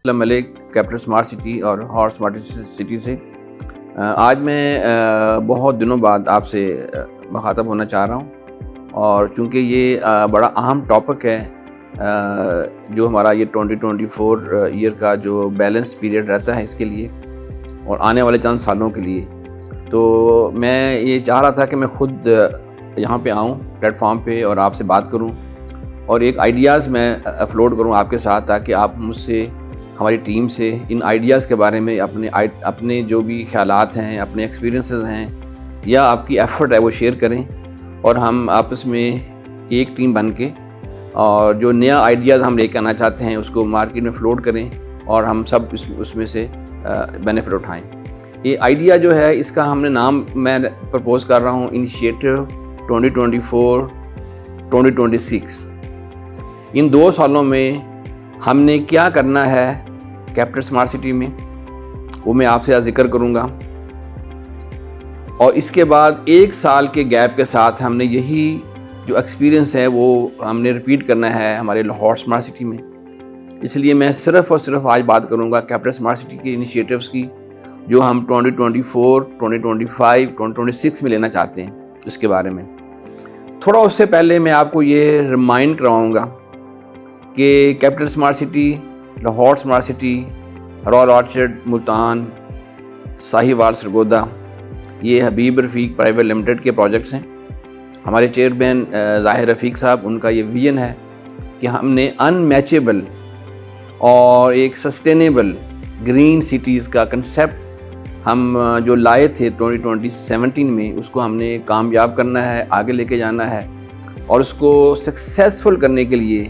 اسلم ملک، capital smart city اور hot smart city سے آج میں بہت دنوں بعد آپ سے مخاطب ہونا چاہ رہا ہوں، اور چونکہ یہ بڑا اہم ٹاپک ہے جو ہمارا یہ 2024 ایئر کا جو بیلنس پیریڈ رہتا ہے اس کے لیے اور آنے والے چند سالوں کے لیے، تو میں یہ چاہ رہا تھا کہ میں خود یہاں پہ آؤں پلیٹ فارم پہ اور آپ سے بات کروں اور ایک آئیڈیاز میں اپلوڈ کروں آپ کے ساتھ، تاکہ آپ مجھ سے، ہماری ٹیم سے ان آئیڈیاز کے بارے میں اپنے جو بھی خیالات ہیں، اپنے ایکسپیرینسز ہیں یا آپ کی ایفرٹ ہے وہ شیئر کریں، اور ہم آپس میں ایک ٹیم بن کے اور جو نیا آئیڈیاز ہم لے کے آنا چاہتے ہیں اس کو مارکیٹ میں فلوٹ کریں اور ہم سب اس میں سے بینیفٹ اٹھائیں۔ یہ آئیڈیا جو ہے اس کا ہم نے نام میں پرپوز کر رہا ہوں انیشیٹو 2024-2026۔ ان 2 سالوں میں ہم نے کیا کرنا ہے کیپٹل اسمارٹ سٹی میں، وہ میں آپ سے ذکر کروں گا، اور اس کے بعد 1 سال کے گیپ کے ساتھ ہم نے یہی جو ایکسپیرینس ہے وہ ہم نے ریپیٹ کرنا ہے ہمارے لاہور اسمارٹ سٹی میں۔ اس لیے میں صرف اور صرف آج بات کروں گا کیپٹل اسمارٹ سٹی کے انیشیٹوز کی جو ہم 2024, 2025, 2026 میں لینا چاہتے ہیں، اس کے بارے میں تھوڑا۔ اس سے پہلے میں آپ کو یہ ریمائنڈ کراؤں گا کہ capital smart city, Lahore smart city, royal orchard Multan, Sahiwal Sargodha, یہ حبیب رفیق پرائیویٹ لمیٹڈ کے پروجیکٹس ہیں۔ ہمارے چیئرمین ظاہر رفیق صاحب، ان کا یہ ویژن ہے کہ ہم نے ان میچیبل اور ایک سسٹینیبل گرین سٹیز کا کنسیپٹ ہم جو لائے تھے 2017 میں، اس کو ہم نے کامیاب کرنا ہے، آگے لے کے جانا ہے، اور اس کو سکسیسفل کرنے کے لیے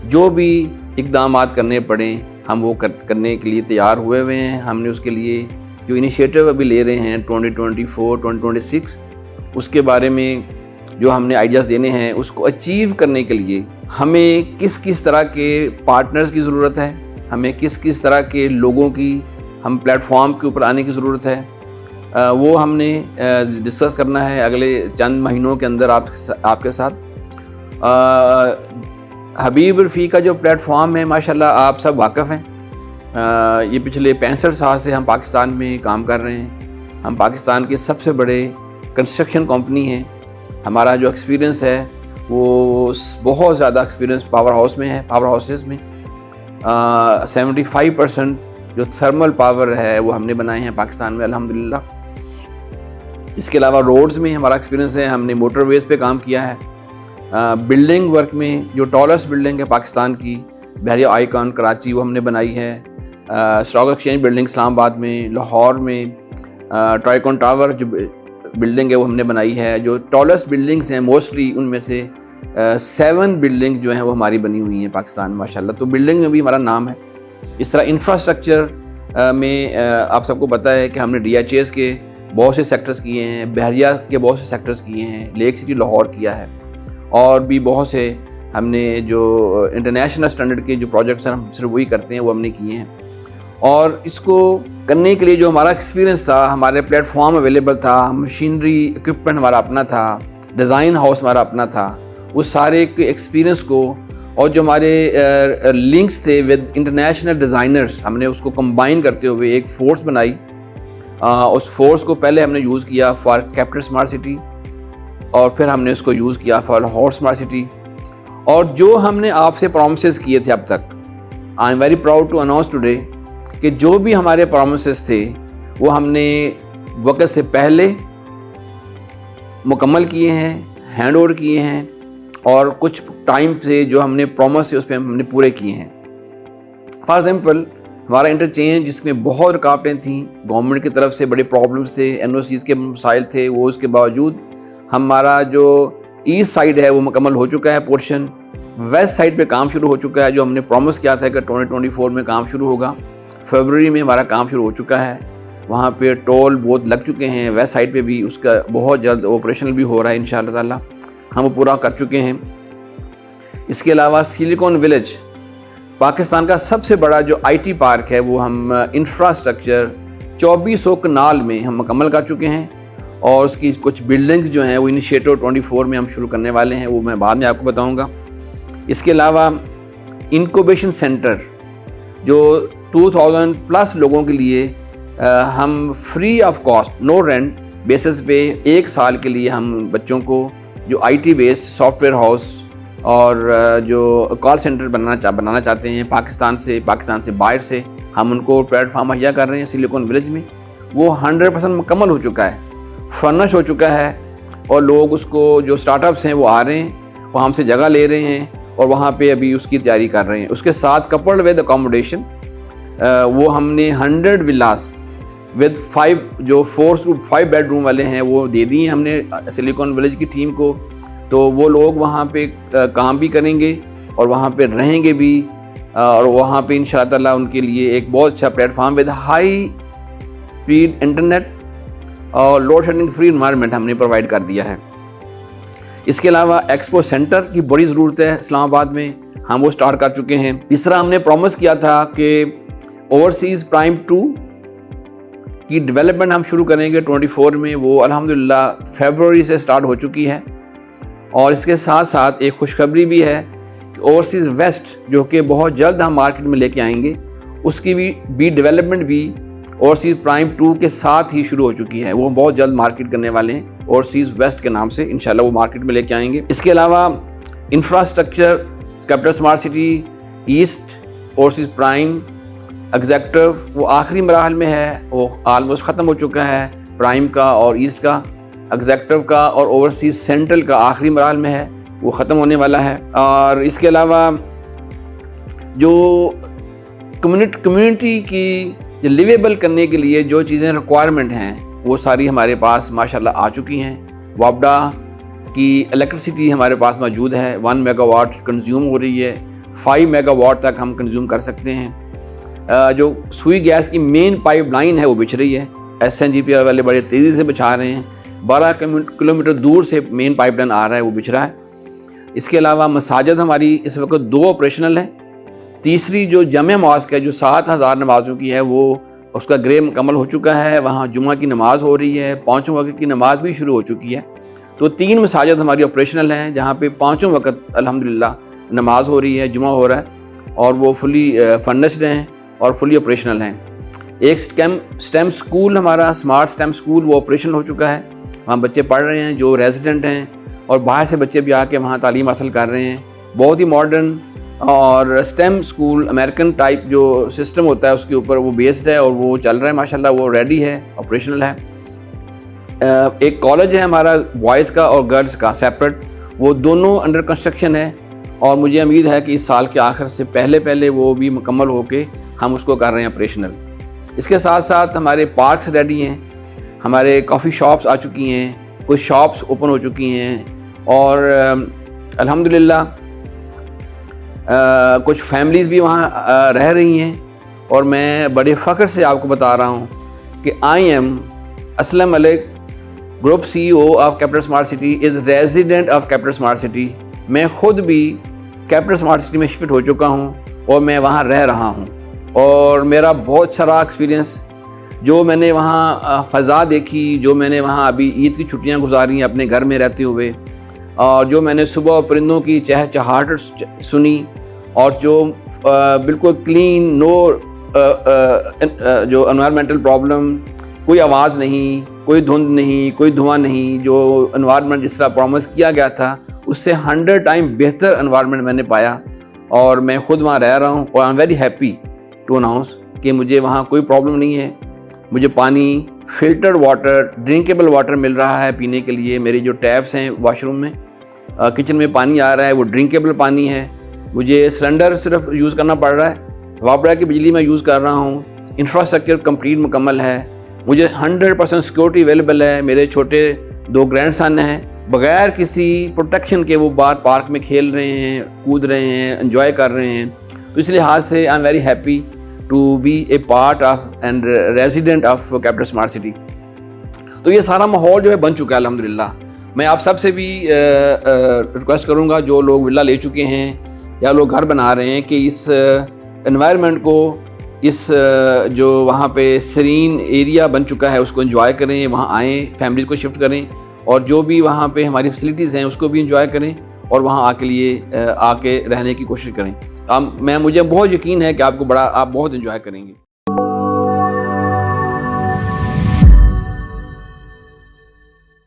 جو بھی اقدامات کرنے پڑیں ہم وہ کرنے کے لیے تیار ہوئے ہیں۔ ہم نے اس کے لیے جو انیشیٹو ابھی لے رہے ہیں 2024, 2026، اس کے بارے میں جو ہم نے آئیڈیاز دینے ہیں، اس کو اچیو کرنے کے لیے ہمیں کس کس طرح کے پارٹنرز کی ضرورت ہے، ہمیں کس کس طرح کے لوگوں کی ہم پلیٹ فارم کے اوپر آنے کی ضرورت ہے، وہ ہم نے ڈسکس کرنا ہے اگلے چند مہینوں کے اندر آپ کے ساتھ۔ حبیب رفیق کا جو پلیٹ فارم ہے ماشاءاللہ آپ سب واقف ہیں، یہ پچھلے 65 سال سے ہم پاکستان میں کام کر رہے ہیں۔ ہم پاکستان کے سب سے بڑے کنسٹرکشن کمپنی ہیں۔ ہمارا جو ایکسپیرینس ہے وہ بہت زیادہ ایکسپیرینس پاور ہاؤس میں ہے، پاور ہاؤسز میں 75% جو تھرمل پاور ہے وہ ہم نے بنائے ہیں پاکستان میں الحمدللہ۔ اس کے علاوہ روڈز میں ہمارا ایکسپیرینس ہے، ہم نے موٹر ویز پہ کام کیا ہے۔ بلڈنگ ورک میں جو ٹالسٹ بلڈنگ ہے پاکستان کی، بحریہ آئیکن کراچی، وہ ہم نے بنائی ہے۔ اسٹاک ایکسچینج بلڈنگ اسلام آباد میں، لاہور میں ٹرائیکون ٹاور جو بلڈنگ ہے وہ ہم نے بنائی ہے۔ جو ٹالسٹ بلڈنگس ہیں موسٹلی ان میں سے 7 بلڈنگ جو ہیں وہ ہماری بنی ہوئی ہیں پاکستان میں ماشاءاللہ، تو بلڈنگ میں بھی ہمارا نام ہے۔ اس طرح انفراسٹرکچر میں آپ سب کو پتہ ہے کہ ہم نے DHAs کے بہت سے سیکٹرز کیے ہیں، بحریہ کے بہت سے سیکٹرز کیے ہیں، لیک سٹی لاہور کیا ہے، اور بھی بہت سے ہم نے جو انٹرنیشنل سٹینڈرڈ کے جو پروجیکٹس ہیں ہم صرف وہی کرتے ہیں، وہ ہم نے کیے ہیں۔ اور اس کو کرنے کے لیے جو ہمارا ایکسپیرینس تھا، ہمارے پلیٹ فارم اویلیبل تھا، مشینری اکوپمنٹ ہمارا اپنا تھا، ڈیزائن ہاؤس ہمارا اپنا تھا، اس سارے ایکسپیرینس کو اور جو ہمارے لنکس تھے ود انٹرنیشنل ڈیزائنرز، ہم نے اس کو کمبائن کرتے ہوئے ایک فورس بنائی۔ اس فورس کو پہلے ہم نے یوز کیا فار کیپٹل اسمارٹ سٹی، اور پھر ہم نے اس کو یوز کیا فار لاہور اسمارٹ سٹی۔ اور جو ہم نے آپ سے پرومسز کیے تھے اب تک، I am very proud to announce today کہ جو بھی ہمارے پرومسز تھے وہ ہم نے وقت سے پہلے مکمل کیے ہیں، ہینڈ اوور کیے ہیں، اور کچھ ٹائم سے جو ہم نے پرومس ہے اس پہ ہم نے پورے کیے ہیں۔ فار ایگزامپل ہمارا انٹرچینج جس میں بہت رکاوٹیں تھیں، گورنمنٹ کی طرف سے بڑے پرابلمس تھے، NOCs کے مسائل تھے، وہ اس کے باوجود ہمارا جو ایسٹ سائڈ ہے وہ مکمل ہو چکا ہے پورشن، ویسٹ سائڈ پہ کام شروع ہو چکا ہے۔ جو ہم نے پرومس کیا تھا کہ 2024 میں کام شروع ہوگا، فروری میں ہمارا کام شروع ہو چکا ہے۔ وہاں پہ ٹول بہت لگ چکے ہیں، ویسٹ سائڈ پہ بھی اس کا بہت جلد آپریشنل بھی ہو رہا ہے انشاءاللہ تعالی، ہم وہ پورا کر چکے ہیں۔ اس کے علاوہ سلیکون ولیج پاکستان کا سب سے بڑا جو IT پارک ہے وہ ہم انفراسٹرکچر 2400 کنال میں ہم مکمل کر چکے ہیں، اور اس کی کچھ بلڈنگز جو ہیں وہ انیشیٹو 24 میں ہم شروع کرنے والے ہیں، وہ میں بعد میں آپ کو بتاؤں گا۔ اس کے علاوہ انکوبیشن سینٹر جو 2000 پلس لوگوں کے لیے ہم free of cost no rent basis پہ 1 سال کے لیے ہم بچوں کو جو I T based software house اور جو کال سینٹر بنانا چاہتے ہیں پاکستان سے باہر سے، ہم ان کو پلیٹ فارم مہیا کر رہے ہیں سلیکون ولیج میں. وہ 100% مکمل ہو چکا ہے، فرنش ہو چکا ہے، اور لوگ اس کو جو اسٹارٹ اپس ہیں وہ آ رہے ہیں، وہ ہم سے جگہ لے رہے ہیں اور وہاں پہ ابھی اس کی تیاری کر رہے ہیں. اس کے ساتھ کپلڈ ود اکاموڈیشن وہ ہم نے 100 ولاس ود 4 to 5 بیڈ روم والے ہیں وہ دے دی ہیں ہم نے سلیکون ولیج کی ٹیم کو. تو وہ لوگ وہاں پہ کام بھی کریں گے اور وہاں پہ رہیں گے بھی، اور وہاں پہ انشاءاللہ تعالیٰ ان کے لیے ایک بہت اچھا plate form with high speed internet اور لوڈ شیڈنگ فری انوائرمنٹ ہم نے پرووائڈ کر دیا ہے. اس کے علاوہ ایکسپو سینٹر کی بڑی ضرورت ہے اسلام آباد میں، ہم وہ سٹارٹ کر چکے ہیں. اس طرح ہم نے پرومس کیا تھا کہ اوورسیز پرائم 2 کی ڈیولپمنٹ ہم شروع کریں گے 24 میں، وہ الحمدللہ فیبروری سے سٹارٹ ہو چکی ہے. اور اس کے ساتھ ساتھ ایک خوشخبری بھی ہے کہ اوورسیز ویسٹ جو کہ بہت جلد ہم مارکیٹ میں لے کے آئیں گے، اس کی بھی ڈیولپمنٹ بھی اوورسیز پرائم 2 کے ساتھ ہی شروع ہو چکی ہے. وہ بہت جلد مارکیٹ کرنے والے ہیں اوورسیز ویسٹ کے نام سے، انشاءاللہ وہ مارکیٹ میں لے کے آئیں گے. اس کے علاوہ infrastructure capital smart city east overseas prime executive وہ آخری مراحل میں ہے، وہ آلموسٹ ختم ہو چکا ہے. پرائم کا اور ایسٹ کا، ایگزیکٹو کا اور اوورسیز سینٹرل کا آخری مراحل میں ہے، وہ ختم ہونے والا ہے. اور اس کے علاوہ جو کمیونٹی کی جو لیویبل کرنے کے لیے جو چیزیں ریکوائرمنٹ ہیں وہ ساری ہمارے پاس ماشاءاللہ آ چکی ہیں. وابڈا کی الیکٹریسٹی ہمارے پاس موجود ہے، 1 میگا واٹ کنزیوم ہو رہی ہے، 5 میگا واٹ تک ہم کنزیوم کر سکتے ہیں. جو سوئی گیس کی مین پائپ لائن ہے وہ بچھ رہی ہے، SNGP والے بڑے تیزی سے بچھا رہے ہیں، 12 کلومیٹر دور سے مین پائپ لائن آ رہا ہے، وہ بچھ رہا ہے. اس کے علاوہ مساجد ہماری اس وقت 2 آپریشنل ہیں. تیسری جو جامع ماسک ہے جو 7000 نمازوں کی ہے، وہ اس کا گرے مکمل ہو چکا ہے، وہاں جمعہ کی نماز ہو رہی ہے، 5 وقت کی نماز بھی شروع ہو چکی ہے. تو 3 مساجد ہماری آپریشنل ہیں جہاں پہ 5 وقت الحمدللہ نماز ہو رہی ہے، جمعہ ہو رہا ہے، اور وہ فلی فنڈسڈ ہیں اور فلی آپریشنل ہیں. ایک سٹیم سکول ہمارا اسمارٹ سٹیم سکول وہ آپریشنل ہو چکا ہے، وہاں بچے پڑھ رہے ہیں جو ریزیڈنٹ ہیں، اور باہر سے بچے بھی آ کے وہاں تعلیم حاصل کر رہے ہیں. بہت ہی ماڈرن اور سٹیم سکول امریکن ٹائپ جو سسٹم ہوتا ہے اس کے اوپر وہ بیسڈ ہے، اور وہ چل رہا ہے ماشاءاللہ، وہ ریڈی ہے، آپریشنل ہے. ایک کالج ہے ہمارا بوائز کا اور گرلز کا سیپریٹ، وہ دونوں انڈر کنسٹرکشن ہے، اور مجھے امید ہے کہ اس سال کے آخر سے پہلے وہ بھی مکمل ہو کے ہم اس کو کر رہے ہیں آپریشنل. اس کے ساتھ ساتھ ہمارے پارکس ریڈی ہیں، ہمارے کافی شاپس آ چکی ہیں، کچھ شاپس اوپن ہو چکی ہیں، اور الحمدللہ کچھ فیملیز بھی وہاں رہ رہی ہیں. اور میں بڑے فخر سے آپ کو بتا رہا ہوں کہ I am Aslam Malik group CEO of capital smart city is resident of capital smart city. میں خود بھی کیپٹل اسمارٹ سٹی میں شفٹ ہو چکا ہوں اور میں وہاں رہ رہا ہوں، اور میرا بہت اچھا رہا ایکسپیرینس. جو میں نے وہاں فضا دیکھی، جو میں نے وہاں ابھی عید کی چھٹیاں گزاری اپنے گھر میں رہتے ہوئے، اور جو میں نے صبح پرندوں کی چہچہاہٹ سنی، اور جو بالکل کلین نو جو انوائرمنٹل پرابلم، کوئی آواز نہیں، کوئی دھند نہیں، کوئی دھواں نہیں، جو انوائرمنٹ جس طرح پرومس کیا گیا تھا اس سے 100 ٹائم بہتر انوائرمنٹ میں نے پایا. اور میں خود وہاں رہ رہا ہوں، اور I am very happy to announce کہ مجھے وہاں کوئی پرابلم نہیں ہے. مجھے پانی فلٹرڈ واٹر، ڈرنکیبل واٹر مل رہا ہے پینے کے لیے. میری جو ٹیپس ہیں واش روم میں، کچن میں پانی آ رہا ہے، وہ ڈرنکیبل پانی ہے. مجھے سلنڈر صرف یوز کرنا پڑ رہا ہے، وابڈا کی بجلی میں یوز کر رہا ہوں. انفراسٹرکچر کمپلیٹ مکمل ہے، مجھے 100% سیکورٹی اویلیبل ہے. میرے چھوٹے 2 گرینڈ سن ہیں، بغیر کسی پروٹیکشن کے وہ باہر پارک میں کھیل رہے ہیں، کود رہے ہیں، انجوائے کر رہے ہیں. تو اس لحاظ سے I am very happy to be a part of and resident of capital smart city. تو یہ سارا ماحول جو ہے بن چکا ہے الحمدللہ. میں آپ سب سے بھی ریکویسٹ کروں گا جو لوگ ولا لے چکے ہیں یا لوگ گھر بنا رہے ہیں کہ اس انوائرمنٹ کو، اس جو وہاں پہ سرین ایریا بن چکا ہے اس کو انجوائے کریں، وہاں آئیں، فیملیز کو شفٹ کریں، اور جو بھی وہاں پہ ہماری فیسلٹیز ہیں اس کو بھی انجوائے کریں. اور وہاں آ کے رہنے کی کوشش کریں. مجھے بہت یقین ہے کہ آپ بہت انجوائے کریں گے.